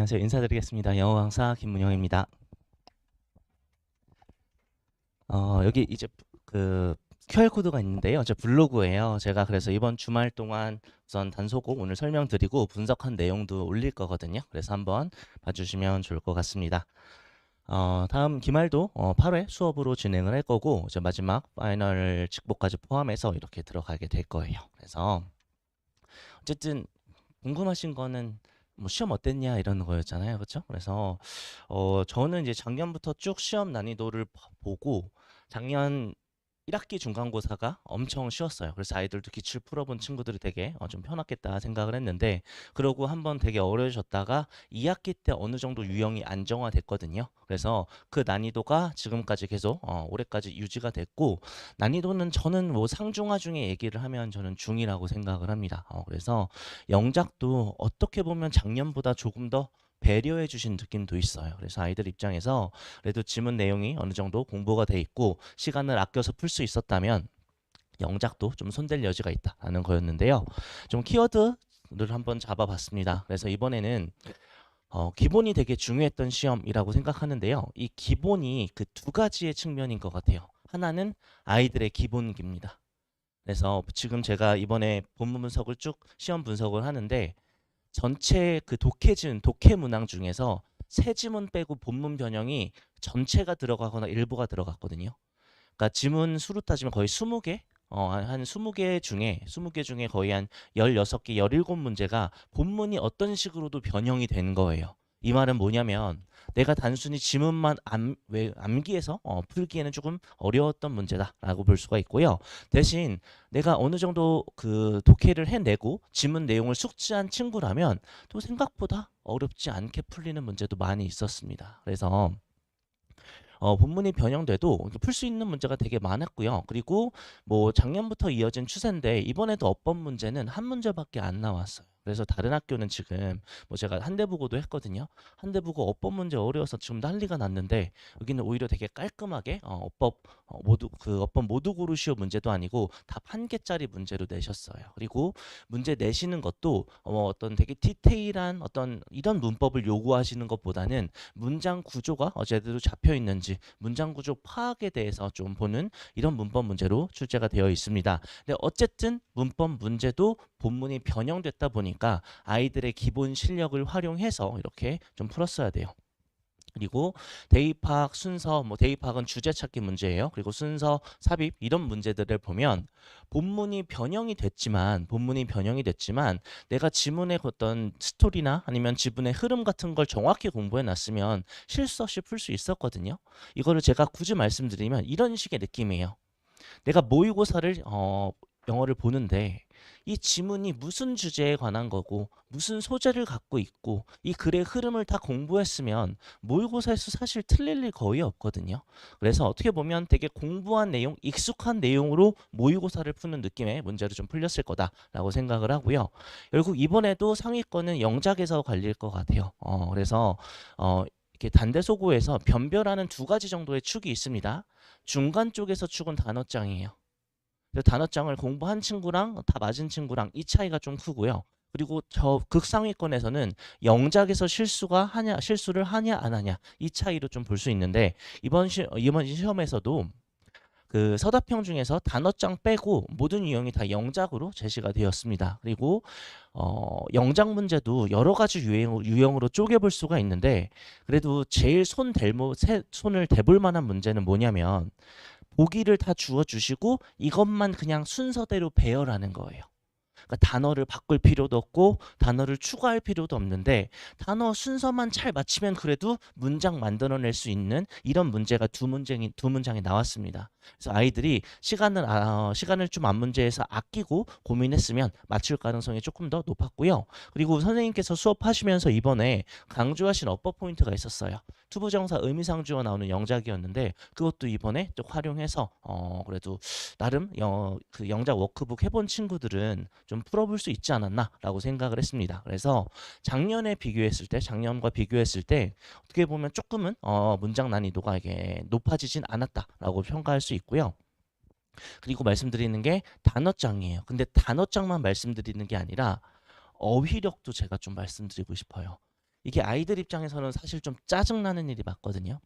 안녕하세요. 인사드리겠습니다. 영어 강사 김문영입니다. 여기 이제 그 QR 코드가 있는데요. 저 블로그예요. 제가 그래서 이번 주말 동안 우선 단속고 오늘 설명드리고 분석한 내용도 올릴 거거든요. 그래서 한번 봐주시면 좋을 것 같습니다. 다음 기말도 8회 수업으로 진행을 할 거고 이제 마지막 파이널 직보까지 포함해서 이렇게 들어가게 될 거예요. 그래서 어쨌든 궁금하신 거는 뭐 시험 어땠냐 이런 거였잖아요. 그렇죠? 그래서 저는 이제 작년부터 쭉 시험 난이도를 보고 작년 1학기 중간고사가 엄청 쉬웠어요. 그래서 아이들도 기출 풀어본 친구들이 되게 좀 편했겠다 생각을 했는데 그러고 한번 되게 어려워졌다가 2학기 때 어느 정도 유형이 안정화됐거든요. 그래서 그 난이도가 지금까지 계속 올해까지 유지가 됐고 난이도는 저는 뭐 상중하 중에 얘기를 하면 저는 중이라고 생각을 합니다. 그래서 영작도 어떻게 보면 작년보다 조금 더 배려해 주신 느낌도 있어요. 그래서 아이들 입장에서 그래도 지문 내용이 어느 정도 공부가 돼 있고 시간을 아껴서 풀 수 있었다면 영작도 좀 손댈 여지가 있다라는 거였는데요. 좀 키워드를 한번 잡아봤습니다. 그래서 이번에는 기본이 되게 중요했던 시험이라고 생각하는데요. 이 기본이 그 두 가지의 측면인 것 같아요. 하나는 아이들의 기본기입니다. 그래서 지금 제가 이번에 본문 분석을 쭉 시험 분석을 하는데 전체 그 독해 문항 중에서 세 지문 빼고 본문 변형이 전체가 들어가거나 일부가 들어갔거든요. 그러니까 지문 수로 따지면 거의 20개, 한 20개 중에 거의 한 16개, 17문제가 본문이 어떤 식으로도 변형이 된 거예요. 이 말은 뭐냐면 내가 단순히 지문만 암기해서 풀기에는 조금 어려웠던 문제다라고 볼 수가 있고요. 대신 내가 어느 정도 그 독해를 해내고 지문 내용을 숙지한 친구라면 또 생각보다 어렵지 않게 풀리는 문제도 많이 있었습니다. 그래서 본문이 변형돼도 풀 수 있는 문제가 되게 많았고요. 그리고 뭐 작년부터 이어진 추세인데 이번에도 어법 문제는 한 문제밖에 안 나왔어요. 그래서 다른 학교는 지금 뭐 제가 한대 보고도 했거든요. 한대 보고 어법 문제 어려워서 지금 난리가 났는데 여기는 오히려 되게 깔끔하게 어법 모두 고르시오 문제도 아니고 답 한 개짜리 문제로 내셨어요. 그리고 문제 내시는 것도 어떤 되게 디테일한 어떤 이런 문법을 요구하시는 것보다는 문장 구조가 제대로 잡혀 있는지 문장 구조 파악에 대해서 좀 보는 이런 문법 문제로 출제가 되어 있습니다. 근데 어쨌든 문법 문제도 본문이 변형됐다 보니까 아이들의 기본 실력을 활용해서 이렇게 좀 풀었어야 돼요. 그리고 대입학 순서, 뭐 대입학은 주제 찾기 문제예요. 그리고 순서, 삽입 이런 문제들을 보면 본문이 변형이 됐지만 내가 지문의 어떤 스토리나 아니면 지문의 흐름 같은 걸 정확히 공부해 놨으면 실수 없이 풀 수 있었거든요. 이거를 제가 굳이 말씀드리면 이런 식의 느낌이에요. 내가 모의고사를 영어를 보는데 이 지문이 무슨 주제에 관한 거고 무슨 소재를 갖고 있고 이 글의 흐름을 다 공부했으면 모의고사에서 사실 틀릴 일 거의 없거든요. 그래서 어떻게 보면 되게 공부한 내용, 익숙한 내용으로 모의고사를 푸는 느낌의 문제를 좀 풀렸을 거다라고 생각을 하고요. 결국 이번에도 상위권은 영작에서 갈릴 것 같아요. 그래서 이렇게 단대소고에서 변별하는 두 가지 정도의 축이 있습니다. 중간 쪽에서 축은 단어장이에요. 단어장을 공부한 친구랑 다 맞은 친구랑 이 차이가 좀 크고요. 그리고 저 극상위권에서는 영작에서 실수를 하냐 안 하냐 이 차이로 좀 볼 수 있는데 이번 시험에서도 그 서답형 중에서 단어장 빼고 모든 유형이 다 영작으로 제시가 되었습니다. 그리고 영작 문제도 여러 가지 유형으로 쪼개볼 수가 있는데 그래도 제일 손을 대볼 만한 문제는 뭐냐면 보기를 다 주어주시고 이것만 그냥 순서대로 배열하는 거예요. 그러니까 단어를 바꿀 필요도 없고 단어를 추가할 필요도 없는데 단어 순서만 잘 맞추면 그래도 문장 만들어낼 수 있는 이런 문제가 두 문장이 나왔습니다. 그래서 아이들이 시간을 좀 앞문제에서 아끼고 고민했으면 맞출 가능성이 조금 더 높았고요. 그리고 선생님께서 수업하시면서 이번에 강조하신 어법 포인트가 있었어요. 투부정사 의미상주어 나오는 영작이었는데 그것도 이번에 또 활용해서 그래도 나름 그 영작 워크북 해본 친구들은 좀 풀어볼 수 있지 않았나라고 생각을 했습니다. 그래서 작년과 비교했을 때 어떻게 보면 조금은 문장 난이도가 이게 높아지진 않았다라고 평가할 수 있고요. 그리고 말씀드리는 게 단어장이에요. 근데 단어장만 말씀드리는 게 아니라 어휘력도 제가 좀 말씀드리고 싶어요. 이게 아이들 입장에서는 사실 좀 짜증나는 일이 맞거든요.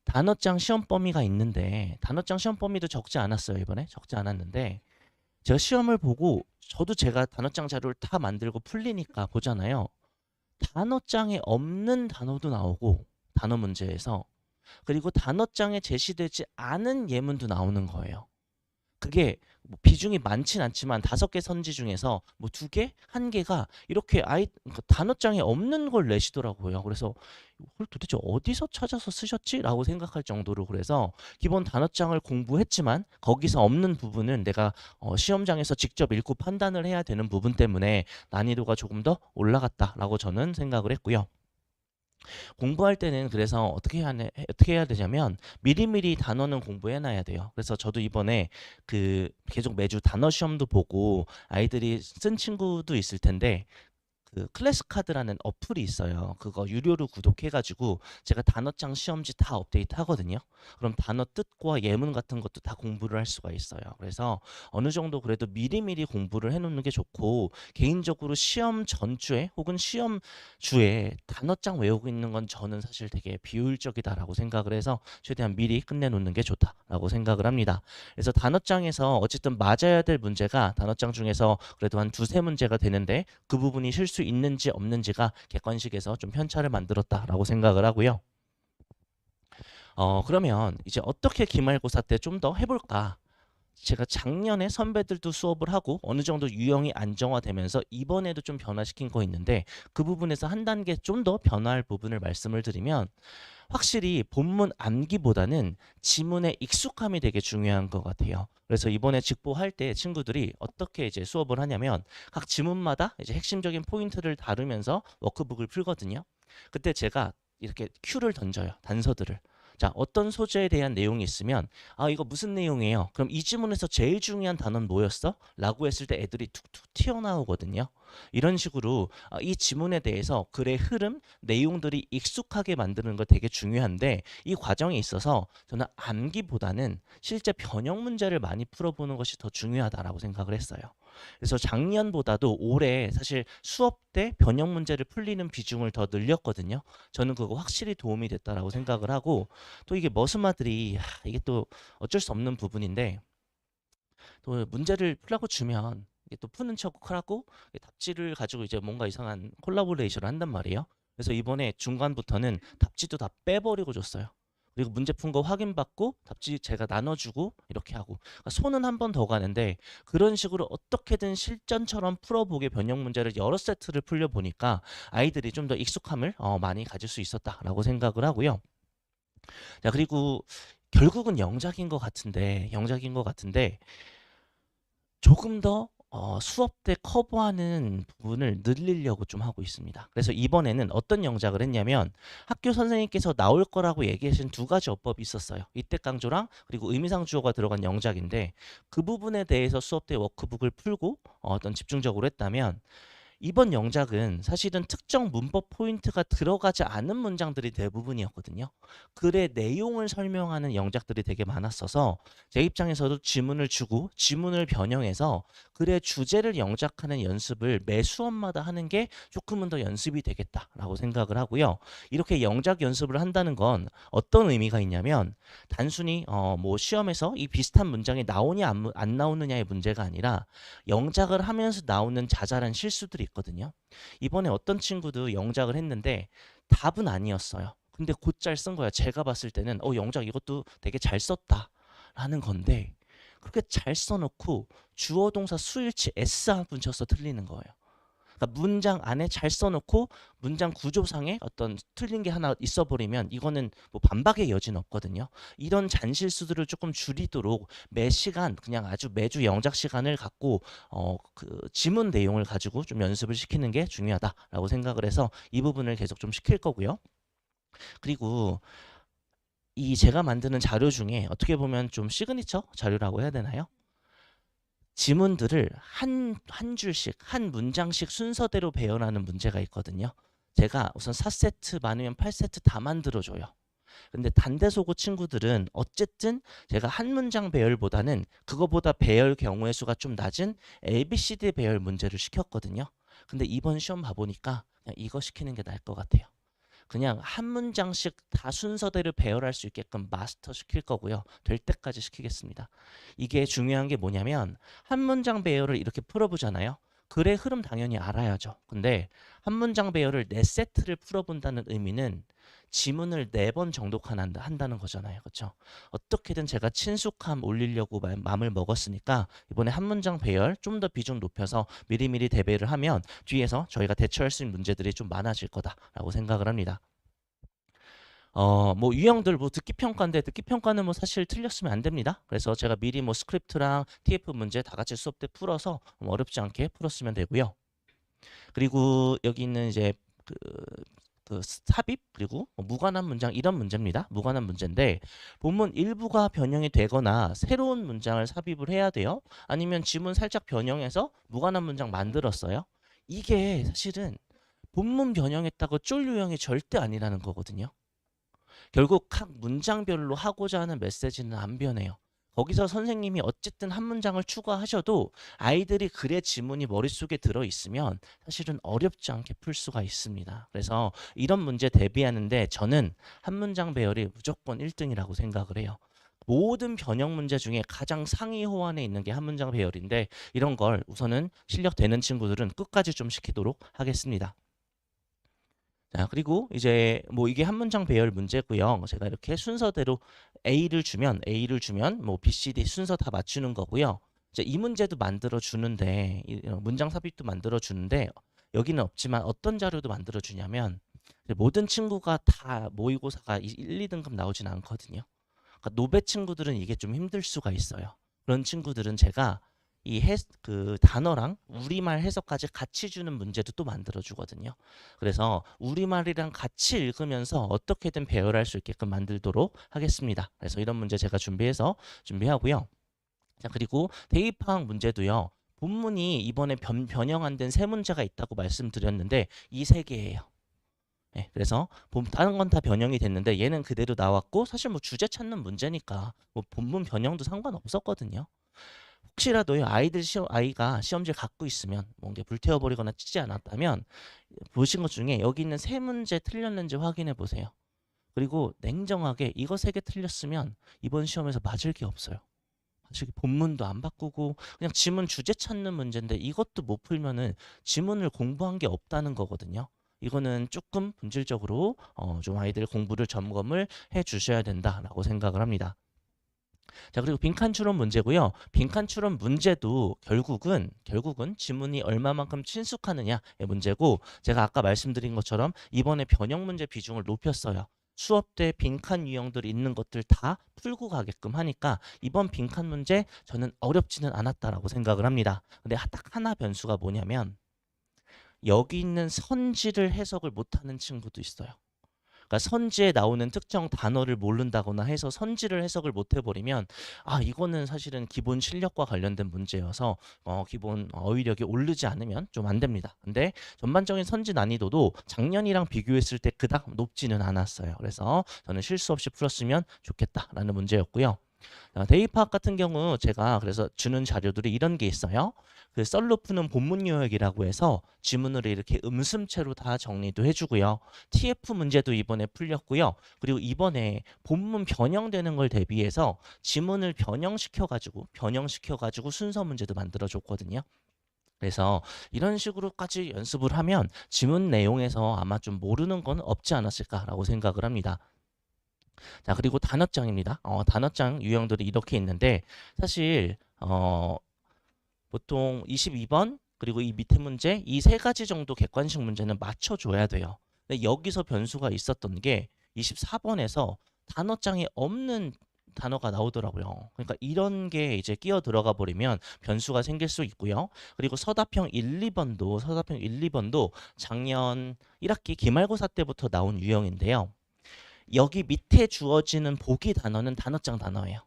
단어장 시험 범위가 있는데 단어장 시험 범위도 적지 않았어요. 이번에 적지 않았는데 제가 시험을 보고 저도 제가 단어장 자료를 다 만들고 풀리니까 보잖아요. 단어장에 없는 단어도 나오고 단어 문제에서 그리고 단어장에 제시되지 않은 예문도 나오는 거예요. 그게 뭐 비중이 많진 않지만 5개 선지 중에서 뭐 2개, 1개가 이렇게 그러니까 단어장에 없는 걸 내시더라고요. 그래서 이걸 도대체 어디서 찾아서 쓰셨지?라고 생각할 정도로 그래서 기본 단어장을 공부했지만 거기서 없는 부분은 내가 시험장에서 직접 읽고 판단을 해야 되는 부분 때문에 난이도가 조금 더 올라갔다라고 저는 생각을 했고요. 공부할 때는 그래서 어떻게 해야 되냐면 미리미리 단어는 공부해 놔야 돼요. 그래서 저도 이번에 계속 매주 단어 시험도 보고 아이들이 쓴 친구도 있을 텐데 클래스카드라는 어플이 있어요. 그거 유료로 구독해가지고 제가 단어장 시험지 다 업데이트 하거든요. 그럼 단어 뜻과 예문 같은 것도 다 공부를 할 수가 있어요. 그래서 어느 정도 그래도 미리미리 공부를 해놓는 게 좋고 개인적으로 시험 전주에 혹은 시험 주에 단어장 외우고 있는 건 저는 사실 되게 비효율적이다라고 생각을 해서 최대한 미리 끝내놓는 게 좋다라고 생각을 합니다. 그래서 단어장에서 어쨌든 맞아야 될 문제가 단어장 중에서 그래도 한 2-3문제가 되는데 그 부분이 실수 있는지 없는지가 객관식에서 좀 편차를 만들었다라고 생각을 하고요. 그러면 이제 어떻게 기말고사 때 좀 더 해볼까? 제가 작년에 선배들도 수업을 하고 어느 정도 유형이 안정화되면서 이번에도 좀 변화시킨 거 있는데 그 부분에서 한 단계 좀 더 변화할 부분을 말씀을 드리면 확실히 본문 암기보다는 지문의 익숙함이 되게 중요한 것 같아요. 그래서 이번에 직보할 때 친구들이 어떻게 이제 수업을 하냐면 각 지문마다 이제 핵심적인 포인트를 다루면서 워크북을 풀거든요. 그때 제가 이렇게 큐를 던져요. 단서들을. 자, 어떤 소재에 대한 내용이 있으면 이거 무슨 내용이에요? 그럼 이 지문에서 제일 중요한 단어는 뭐였어? 라고 했을 때 애들이 툭툭 튀어나오거든요. 이런 식으로 이 지문에 대해서 글의 흐름, 내용들이 익숙하게 만드는 거 되게 중요한데 이 과정에 있어서 저는 암기보다는 실제 변형 문제를 많이 풀어보는 것이 더 중요하다라고 생각을 했어요. 그래서 작년보다도 올해 사실 수업 때 변형 문제를 풀리는 비중을 더 늘렸거든요. 저는 그거 확실히 도움이 됐다라고 생각을 하고 또 이게 머스마들이 이게 또 어쩔 수 없는 부분인데 또 문제를 풀라고 주면 이게 또 푸는 척하고 답지를 가지고 이제 뭔가 이상한 콜라보레이션을 한단 말이에요. 그래서 이번에 중간부터는 답지도 다 빼버리고 줬어요. 그리고 문제 푼 거 확인받고 답지 제가 나눠주고 이렇게 하고 그러니까 손은 한 번 더 가는데 그런 식으로 어떻게든 실전처럼 풀어보게 변형 문제를 여러 세트를 풀려보니까 아이들이 좀 더 익숙함을 많이 가질 수 있었다라고 생각을 하고요. 자, 그리고 결국은 영작인 것 같은데 조금 더 수업 때 커버하는 부분을 늘리려고 좀 하고 있습니다. 그래서 이번에는 어떤 영작을 했냐면 학교 선생님께서 나올 거라고 얘기하신 2가지 어법이 있었어요. 이때 강조랑 그리고 의미상 주어가 들어간 영작인데 그 부분에 대해서 수업 때 워크북을 풀고 어떤 집중적으로 했다면 이번 영작은 사실은 특정 문법 포인트가 들어가지 않은 문장들이 대부분이었거든요. 글의 내용을 설명하는 영작들이 되게 많았어서 제 입장에서도 지문을 주고 지문을 변형해서 글의 주제를 영작하는 연습을 매 수업마다 하는 게 조금은 더 연습이 되겠다라고 생각을 하고요. 이렇게 영작 연습을 한다는 건 어떤 의미가 있냐면 단순히 뭐 시험에서 이 비슷한 문장이 나오냐 안 나오느냐의 문제가 아니라 영작을 하면서 나오는 자잘한 실수들이 있거든요. 이번에 어떤 친구도 영작을 했는데 답은 아니었어요. 근데 곧잘 쓴 거야. 제가 봤을 때는 영작 이것도 되게 잘 썼다 라는 건데 그렇게 잘 써놓고 주어 동사 수일치 S 한 붙여서 틀리는 거예요. 그러니까 문장 안에 잘 써놓고 문장 구조상에 어떤 틀린 게 하나 있어버리면 이거는 뭐 반박의 여지는 없거든요. 이런 잔실수들을 조금 줄이도록 매 시간 그냥 아주 매주 영작 시간을 갖고 그 지문 내용을 가지고 좀 연습을 시키는 게 중요하다라고 생각을 해서 이 부분을 계속 좀 시킬 거고요. 그리고 이 제가 만드는 자료 중에 어떻게 보면 좀 시그니처 자료라고 해야 되나요? 지문들을 한 줄씩, 한 문장씩 순서대로 배열하는 문제가 있거든요. 제가 우선 4세트 많으면 8세트 다 만들어줘요. 근데 단대소고 친구들은 어쨌든 제가 한 문장 배열보다는 그거보다 배열 경우의 수가 좀 낮은 ABCD 배열 문제를 시켰거든요. 근데 이번 시험 봐보니까 그냥 이거 시키는 게 나을 것 같아요. 그냥 한 문장씩 다 순서대로 배열할 수 있게끔 마스터 시킬 거고요. 될 때까지 시키겠습니다. 이게 중요한 게 뭐냐면 한 문장 배열을 이렇게 풀어보잖아요. 글의 흐름 당연히 알아야죠. 근데 한 문장 배열을 4세트를 풀어본다는 의미는 지문을 4번 정도 한다는 거잖아요. 그렇죠? 어떻게든 제가 친숙함 올리려고 마음을 먹었으니까 이번에 한 문장 배열 좀 더 비중 높여서 미리미리 대비를 하면 뒤에서 저희가 대처할 수 있는 문제들이 좀 많아질 거다라고 생각을 합니다. 뭐 유형들 뭐 듣기 평가인데 듣기 평가는 뭐 사실 틀렸으면 안 됩니다. 그래서 제가 미리 뭐 스크립트랑 TF 문제 다 같이 수업 때 풀어서 어렵지 않게 풀었으면 되고요. 그리고 여기 있는 이제 그 삽입 그리고 무관한 문장 이런 문제입니다. 무관한 문제인데 본문 일부가 변형이 되거나 새로운 문장을 삽입을 해야 돼요. 아니면 지문 살짝 변형해서 무관한 문장 만들었어요. 이게 사실은 본문 변형했다고 쫄 유형이 절대 아니라는 거거든요. 결국 각 문장별로 하고자 하는 메시지는 안 변해요. 거기서 선생님이 어쨌든 한 문장을 추가하셔도 아이들이 글의 지문이 머릿속에 들어있으면 사실은 어렵지 않게 풀 수가 있습니다. 그래서 이런 문제 대비하는데 저는 한 문장 배열이 무조건 1등이라고 생각을 해요. 모든 변형 문제 중에 가장 상위 호환에 있는 게 한 문장 배열인데 이런 걸 우선은 실력 되는 친구들은 끝까지 좀 시키도록 하겠습니다. 자, 그리고 이제 뭐 이게 한 문장 배열 문제고요. 제가 이렇게 순서대로 A를 주면 뭐 B, C, D 순서 다 맞추는 거고요. 이제 이 문제도 만들어 주는데 문장 삽입도 만들어 주는데 여기는 없지만 어떤 자료도 만들어 주냐면 모든 친구가 다 모의고사가 1, 2등급 나오진 않거든요. 그러니까 노베 친구들은 이게 좀 힘들 수가 있어요. 그런 친구들은 제가 그 단어랑 우리말 해석까지 같이 주는 문제도 또 만들어 주거든요. 그래서 우리말이랑 같이 읽으면서 어떻게든 배열할 수 있게끔 만들도록 하겠습니다. 그래서 이런 문제 제가 준비하고요. 자, 그리고 대입파악 문제도요. 본문이 이번에 변형 안 된 3문제가 있다고 말씀드렸는데 이 3개예요. 네, 그래서 다른 건 다 변형이 됐는데 얘는 그대로 나왔고 사실 뭐 주제 찾는 문제니까 뭐 본문 변형도 상관없었거든요. 혹시라도요 아이가 시험지를 갖고 있으면 뭔가 불태워버리거나 치지 않았다면 보신 것 중에 여기 있는 3문제 틀렸는지 확인해 보세요. 그리고 냉정하게 이거 3개 틀렸으면 이번 시험에서 맞을 게 없어요. 사실 본문도 안 바꾸고 그냥 지문 주제 찾는 문제인데 이것도 못 풀면은 지문을 공부한 게 없다는 거거든요. 이거는 조금 본질적으로 좀 아이들 공부를 점검을 해 주셔야 된다라고 생각을 합니다. 자, 그리고 빈칸 추론 문제고요. 빈칸 추론 문제도 결국은 지문이 얼마만큼 친숙하느냐의 문제고 제가 아까 말씀드린 것처럼 이번에 변형 문제 비중을 높였어요. 수업 때 빈칸 유형들이 있는 것들 다 풀고 가게끔 하니까 이번 빈칸 문제 저는 어렵지는 않았다라고 생각을 합니다. 근데 딱 하나 변수가 뭐냐면 여기 있는 선지를 해석을 못하는 친구도 있어요. 그러니까 선지에 나오는 특정 단어를 모른다거나 해서 선지를 해석을 못 해버리면 이거는 사실은 기본 실력과 관련된 문제여서 기본 어휘력이 오르지 않으면 좀 안 됩니다. 근데 전반적인 선지 난이도도 작년이랑 비교했을 때 그닥 높지는 않았어요. 그래서 저는 실수 없이 풀었으면 좋겠다라는 문제였고요. 대입학 같은 경우 제가 그래서 주는 자료들이 이런 게 있어요. 그 썰로 푸는 본문 요약이라고 해서 지문을 이렇게 음슴체로 다 정리도 해주고요. TF 문제도 이번에 풀렸고요. 그리고 이번에 본문 변형되는 걸 대비해서 지문을 변형시켜가지고 순서 문제도 만들어줬거든요. 그래서 이런 식으로까지 연습을 하면 지문 내용에서 아마 좀 모르는 건 없지 않았을까라고 생각을 합니다. 자, 그리고 단어장입니다. 단어장 유형들이 이렇게 있는데 사실 보통 22번 그리고 이 밑에 문제 이 3가지 정도 객관식 문제는 맞춰줘야 돼요. 근데 여기서 변수가 있었던 게 24번에서 단어장이 없는 단어가 나오더라고요. 그러니까 이런 게 이제 끼어 들어가 버리면 변수가 생길 수 있고요. 그리고 서답형 1, 2번도 작년 1학기 기말고사 때부터 나온 유형인데요. 여기 밑에 주어지는 보기 단어는 단어장 단어예요.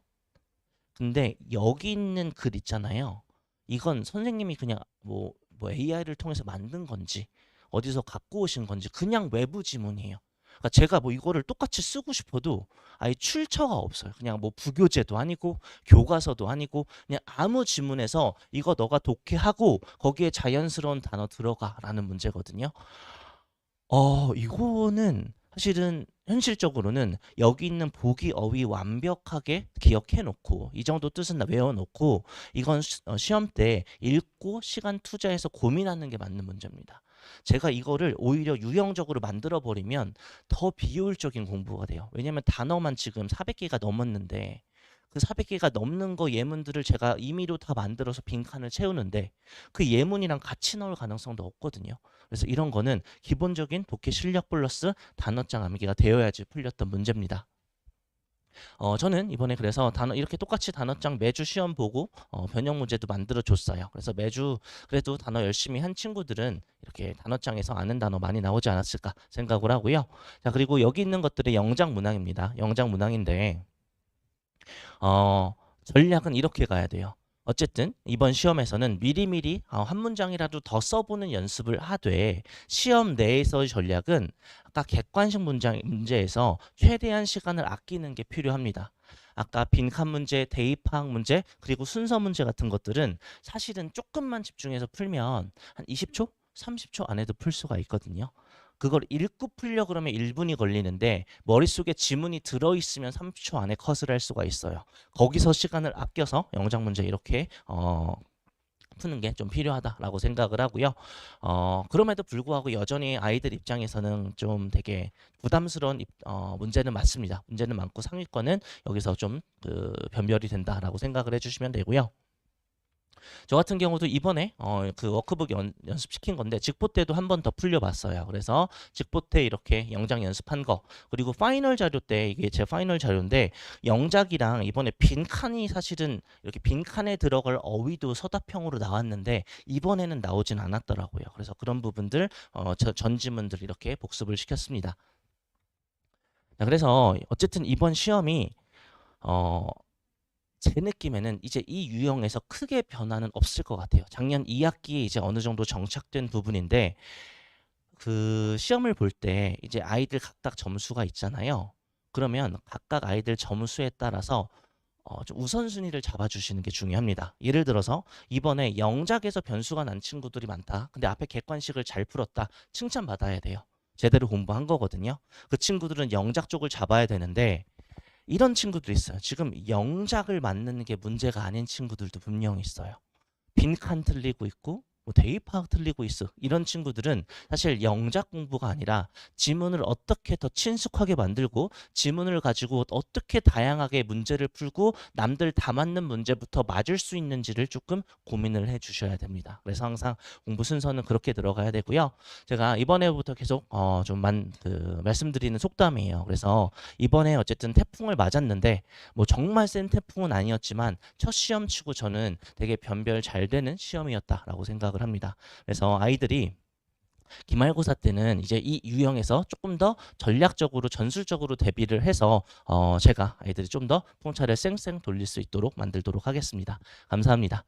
근데 여기 있는 글 있잖아요. 이건 선생님이 그냥 뭐 AI를 통해서 만든 건지 어디서 갖고 오신 건지 그냥 외부 지문이에요. 그러니까 제가 뭐 이거를 똑같이 쓰고 싶어도 아예 출처가 없어요. 그냥 뭐 부교재도 아니고 교과서도 아니고 그냥 아무 지문에서 이거 너가 독해하고 거기에 자연스러운 단어 들어가라는 문제거든요. 이거는 사실은 현실적으로는 여기 있는 보기 어휘 완벽하게 기억해 놓고 이 정도 뜻은 다 외워 놓고 이건 시험 때 읽고 시간 투자해서 고민하는 게 맞는 문제입니다. 제가 이거를 오히려 유형적으로 만들어 버리면 더 비효율적인 공부가 돼요. 왜냐면 단어만 지금 400개가 넘었는데 그 400개가 넘는 거 예문들을 제가 임의로 다 만들어서 빈칸을 채우는데 그 예문이랑 같이 나올 가능성도 없거든요. 그래서 이런 거는 기본적인 독해 실력 플러스 단어장 암기가 되어야지 풀렸던 문제입니다. 저는 이번에 그래서 단어 이렇게 똑같이 단어장 매주 시험 보고 변형 문제도 만들어 줬어요. 그래서 매주 그래도 단어 열심히 한 친구들은 이렇게 단어장에서 아는 단어 많이 나오지 않았을까 생각을 하고요. 자, 그리고 여기 있는 것들이 영장 문항입니다. 영장 문항인데 전략은 이렇게 가야 돼요. 어쨌든 이번 시험에서는 미리미리 한 문장이라도 더 써보는 연습을 하되 시험 내에서의 전략은 아까 객관식 문제에서 최대한 시간을 아끼는 게 필요합니다. 아까 빈칸 문제, 대입파악 문제, 그리고 순서 문제 같은 것들은 사실은 조금만 집중해서 풀면 한 20초? 30초 안에도 풀 수가 있거든요. 그걸 읽고 풀려 그러면 1분이 걸리는데 머릿속에 지문이 들어있으면 30초 안에 컷을 할 수가 있어요. 거기서 시간을 아껴서 영장 문제 이렇게 푸는 게 좀 필요하다라고 생각을 하고요. 그럼에도 불구하고 여전히 아이들 입장에서는 좀 되게 부담스러운 문제는 맞습니다. 문제는 많고 상위권은 여기서 좀 변별이 된다라고 생각을 해주시면 되고요. 저 같은 경우도 이번에 그 워크북 연습시킨 건데 직보 때도 한 번 더 풀려봤어요. 그래서 직보 때 이렇게 영작 연습한 거 그리고 파이널 자료 때 이게 제 파이널 자료인데 영작이랑 이번에 빈칸이 사실은 이렇게 빈칸에 들어갈 어휘도 서답형으로 나왔는데 이번에는 나오진 않았더라고요. 그래서 그런 부분들 전지문들 이렇게 복습을 시켰습니다. 자, 그래서 어쨌든 이번 시험이 제 느낌에는 이제 이 유형에서 크게 변화는 없을 것 같아요. 작년 2학기에 이제 어느 정도 정착된 부분인데 그 시험을 볼 때 이제 아이들 각각 점수가 있잖아요. 그러면 각각 아이들 점수에 따라서 좀 우선순위를 잡아주시는 게 중요합니다. 예를 들어서 이번에 영작에서 변수가 난 친구들이 많다. 근데 앞에 객관식을 잘 풀었다. 칭찬받아야 돼요. 제대로 공부한 거거든요. 그 친구들은 영작 쪽을 잡아야 되는데 이런 친구도 있어요. 지금 영작을 맞는 게 문제가 아닌 친구들도 분명히 있어요. 빈칸 틀리고 있고 뭐 대입 파악 틀리고 있어. 이런 친구들은 사실 영작 공부가 아니라 지문을 어떻게 더 친숙하게 만들고 지문을 가지고 어떻게 다양하게 문제를 풀고 남들 다 맞는 문제부터 맞을 수 있는지를 조금 고민을 해 주셔야 됩니다. 그래서 항상 공부 순서는 그렇게 들어가야 되고요. 제가 이번에부터 계속 말씀드리는 속담이에요. 그래서 이번에 어쨌든 태풍을 맞았는데 뭐 정말 센 태풍은 아니었지만 첫 시험 치고 저는 되게 변별 잘 되는 시험이었다라고 생각을 합니다. 그래서 아이들이 기말고사 때는 이제 이 유형에서 조금 더 전략적으로 전술적으로 대비를 해서 제가 아이들이 좀 더 풍차를 쌩쌩 돌릴 수 있도록 만들도록 하겠습니다. 감사합니다.